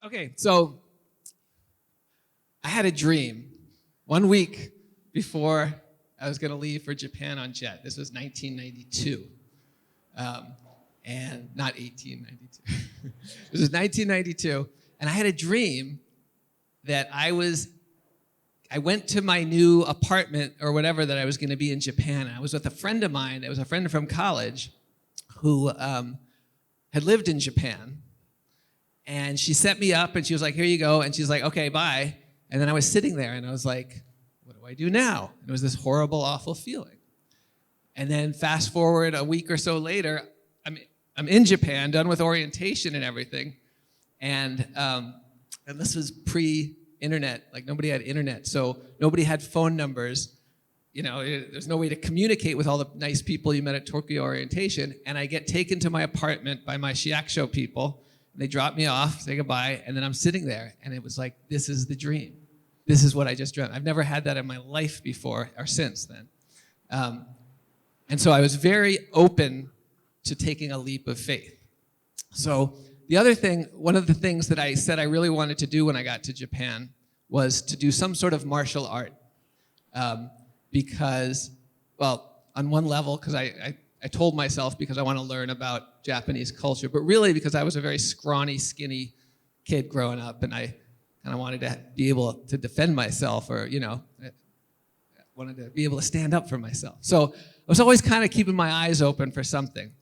Okay, so I had a dream 1 week before I was going to leave for Japan on jet. This was 1992, and not 1892. This was 1992, and I had a dream that I went to my new apartment or whatever that I was going to be in Japan. I was with a friend of mine. It was a friend from college who had lived in Japan. And she set me up and she was like, here you go. And she's like, okay, bye. And then I was sitting there and I was like, what do I do now? And it was this horrible, awful feeling. And then fast forward a week or so later, I'm in Japan, done with orientation and everything. And this was pre-internet, like nobody had internet. So nobody had phone numbers. You know, there's no way to communicate with all the nice people you met at Tokyo orientation. And I get taken to my apartment by my shiakusho people. They drop me off, say goodbye, and then I'm sitting there, and it was like, this is the dream. This is what I just dreamt. I've never had that in my life before or since then. And so I was very open to taking a leap of faith. So the other thing, one of the things that I said I really wanted to do when I got to Japan was to do some sort of martial art. Because, well, on one level, because I told myself because I want to learn about Japanese culture, but really because I was a very scrawny, skinny kid growing up, and I kind of wanted to be able to defend myself, or, you know, I wanted to be able to stand up for myself. So I was always kind of keeping my eyes open for something.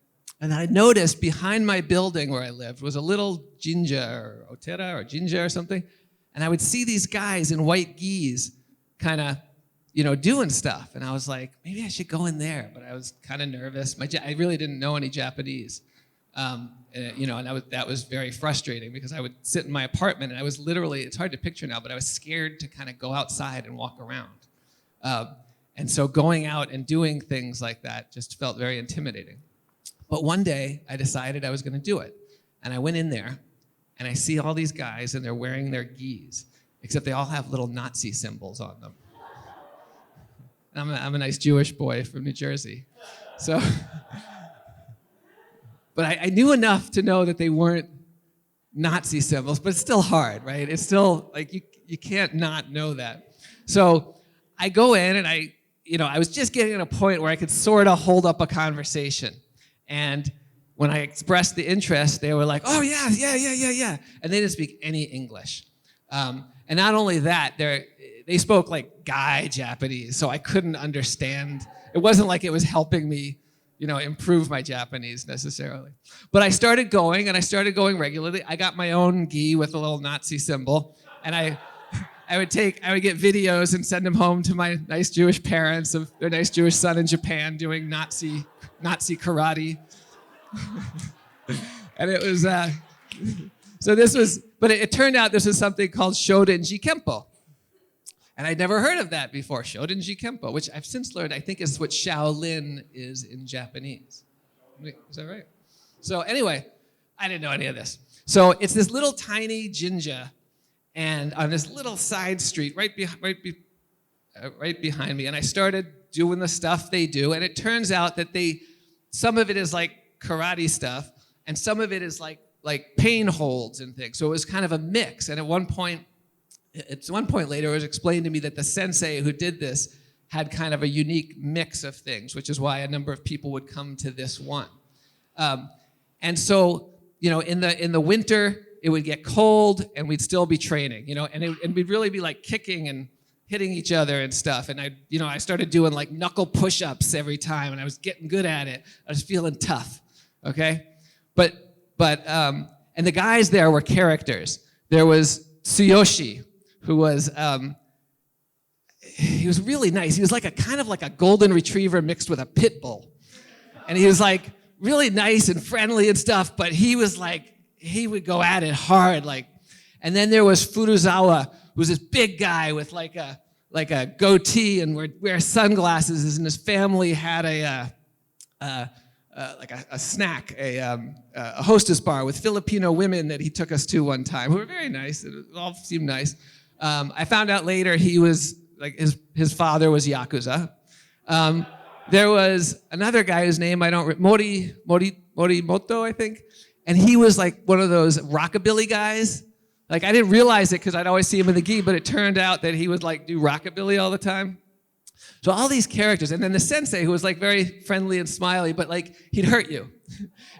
And I noticed behind my building where I lived was a little jinja, or otera, or jinja or something, and I would see these guys in white gis kind of, you know, doing stuff. And I was like, maybe I should go in there. But I was kind of nervous. I really didn't know any Japanese. You know, and that was very frustrating because I would sit in my apartment and I was literally, it's hard to picture now, but I was scared to kind of go outside and walk around. And so going out and doing things like that just felt very intimidating. But one day I decided I was going to do it. And I went in there and I see all these guys and they're wearing their gis, except they all have little Nazi symbols on them. I'm a nice Jewish boy from New Jersey. So, but I knew enough to know that they weren't Nazi symbols, but it's still hard, right? It's still, like, you can't not know that. So I go in and I was just getting to a point where I could sort of hold up a conversation. And when I expressed the interest, they were like, oh yeah. And they didn't speak any English. And not only that, they spoke like guy Japanese, so I couldn't understand. It wasn't like it was helping me, you know, improve my Japanese necessarily. But I started going, and I started going regularly. I got my own gi with a little Nazi symbol, and I would get videos and send them home to my nice Jewish parents of their nice Jewish son in Japan doing Nazi karate. And it was, so this was, but it turned out this was something called Shorinji Kempo. And I'd never heard of that before, Shorinji Kempo, which I've since learned I think is what Shaolin is in Japanese. Is that right? So anyway, I didn't know any of this. So it's this little tiny jinja, and on this little side street right behind me, and I started doing the stuff they do, and it turns out that some of it is like karate stuff, and some of it is like pain holds and things. So it was kind of a mix, and at one point later, it was explained to me that the sensei who did this had kind of a unique mix of things, which is why a number of people would come to this one. And so, you know, in the winter, it would get cold, and we'd still be training, you know, and we'd really be like kicking and hitting each other and stuff. And I started doing like knuckle push-ups every time, and I was getting good at it. I was feeling tough, okay? But and the guys there were characters. There was Tsuyoshi, who was, he was really nice. He was like a kind of like a golden retriever mixed with a pit bull. And he was like really nice and friendly and stuff, but he was like, he would go at it hard. And then there was Furuzawa, who was this big guy with like a goatee and wear sunglasses, and his family had a snack, a hostess bar with Filipino women that he took us to one time, who were very nice. It all seemed nice. I found out later he was, like, his father was Yakuza. There was another guy whose name I don't, Morimoto, I think. And he was like one of those rockabilly guys, Like, I didn't realize it because I'd always see him in the gi, but it turned out that he would like do rockabilly all the time. So all these characters, and then the sensei who was like very friendly and smiley, but like he'd hurt you.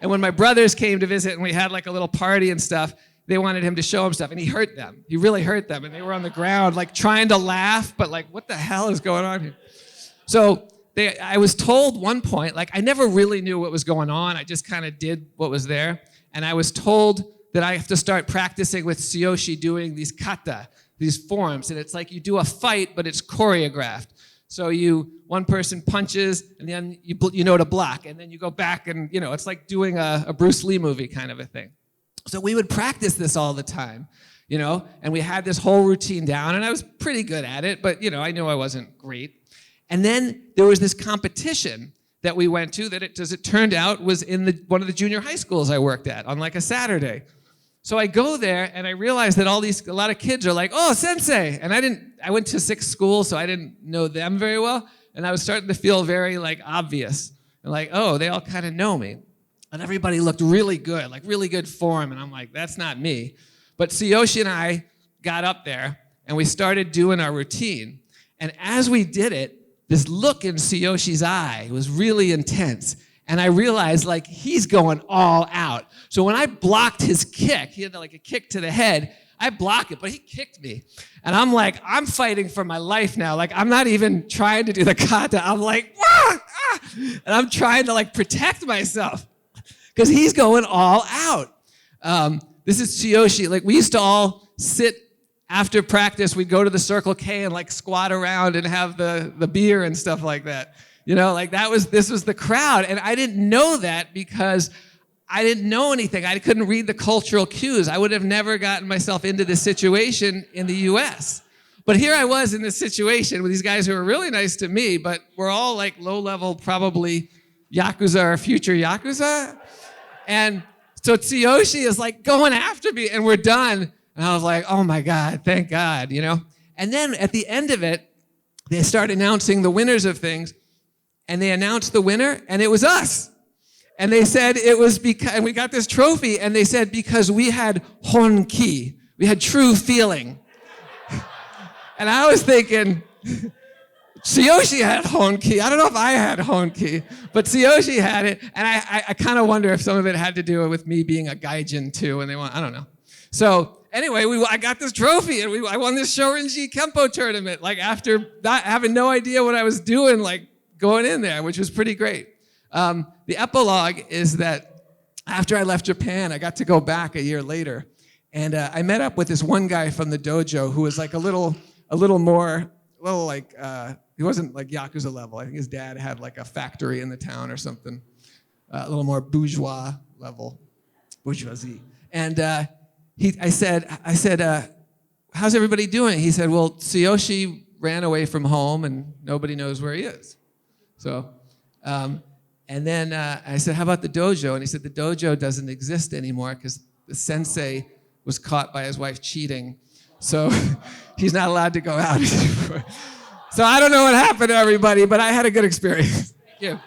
And when my brothers came to visit and we had like a little party and stuff, they wanted him to show him stuff, and he hurt them. He really hurt them, and they were on the ground like trying to laugh, but like, what the hell is going on here? So I was told one point, like I never really knew what was going on. I just kind of did what was there, and I was told that I have to start practicing with Tsuyoshi doing these kata, these forms, and it's like you do a fight, but it's choreographed. So one person punches, and then you know to block, and then you go back, and it's like doing a Bruce Lee movie kind of a thing. So we would practice this all the time, and we had this whole routine down, and I was pretty good at it, but I knew I wasn't great. And then there was this competition that we went to that, as it turned out, was in one of the junior high schools I worked at on like a Saturday. So I go there, and I realize that a lot of kids are like, "Oh, sensei!" And I went to 6 schools, so I didn't know them very well, and I was starting to feel very like obvious, and like, oh, they all kind of know me. And everybody looked really good, like really good form, and I'm like, that's not me. But Tsuyoshi and I got up there, and we started doing our routine. And as we did it, this look in Tsuyoshi's eye was really intense. And I realized, like, he's going all out. So when I blocked his kick, he had like a kick to the head, I blocked it, but he kicked me. And I'm like, I'm fighting for my life now. Like, I'm not even trying to do the kata. I'm like, ah, ah, and I'm trying to like protect myself because he's going all out. This is Tsuyoshi. Like, we used to all sit after practice. We'd go to the Circle K and like squat around and have the beer and stuff like that. Like this was the crowd. And I didn't know that because I didn't know anything. I couldn't read the cultural cues. I would have never gotten myself into this situation in the US. But here I was in this situation with these guys who were really nice to me, but we're all like low-level, probably Yakuza or future Yakuza. And so Tsuyoshi is like going after me, and we're done. And I was like, oh my God, thank God, And then at the end of it, they start announcing the winners of things. And they announced the winner, and it was us. And they said it was because, and we got this trophy, and they said because we had honki, we had true feeling. And I was thinking, Tsuyoshi had honki. I don't know if I had honki, but Tsuyoshi had it. And I kind of wonder if some of it had to do with me being a gaijin too, and I don't know. So anyway, I got this trophy, and I won this Shorinji Kempo tournament, like after not having no idea what I was doing, like going in there, which was pretty great. The epilogue is that after I left Japan, I got to go back a year later, and I met up with this one guy from the dojo who was like a little more, like, he wasn't like Yakuza level. I think his dad had like a factory in the town or something, a little more bourgeois level, bourgeoisie. And I said, how's everybody doing? He said, well, Tsuyoshi ran away from home and nobody knows where he is. So, and then I said, how about the dojo? And he said, the dojo doesn't exist anymore because the sensei was caught by his wife cheating. So he's not allowed to go out anymore. So I don't know what happened to everybody, but I had a good experience. Thank you.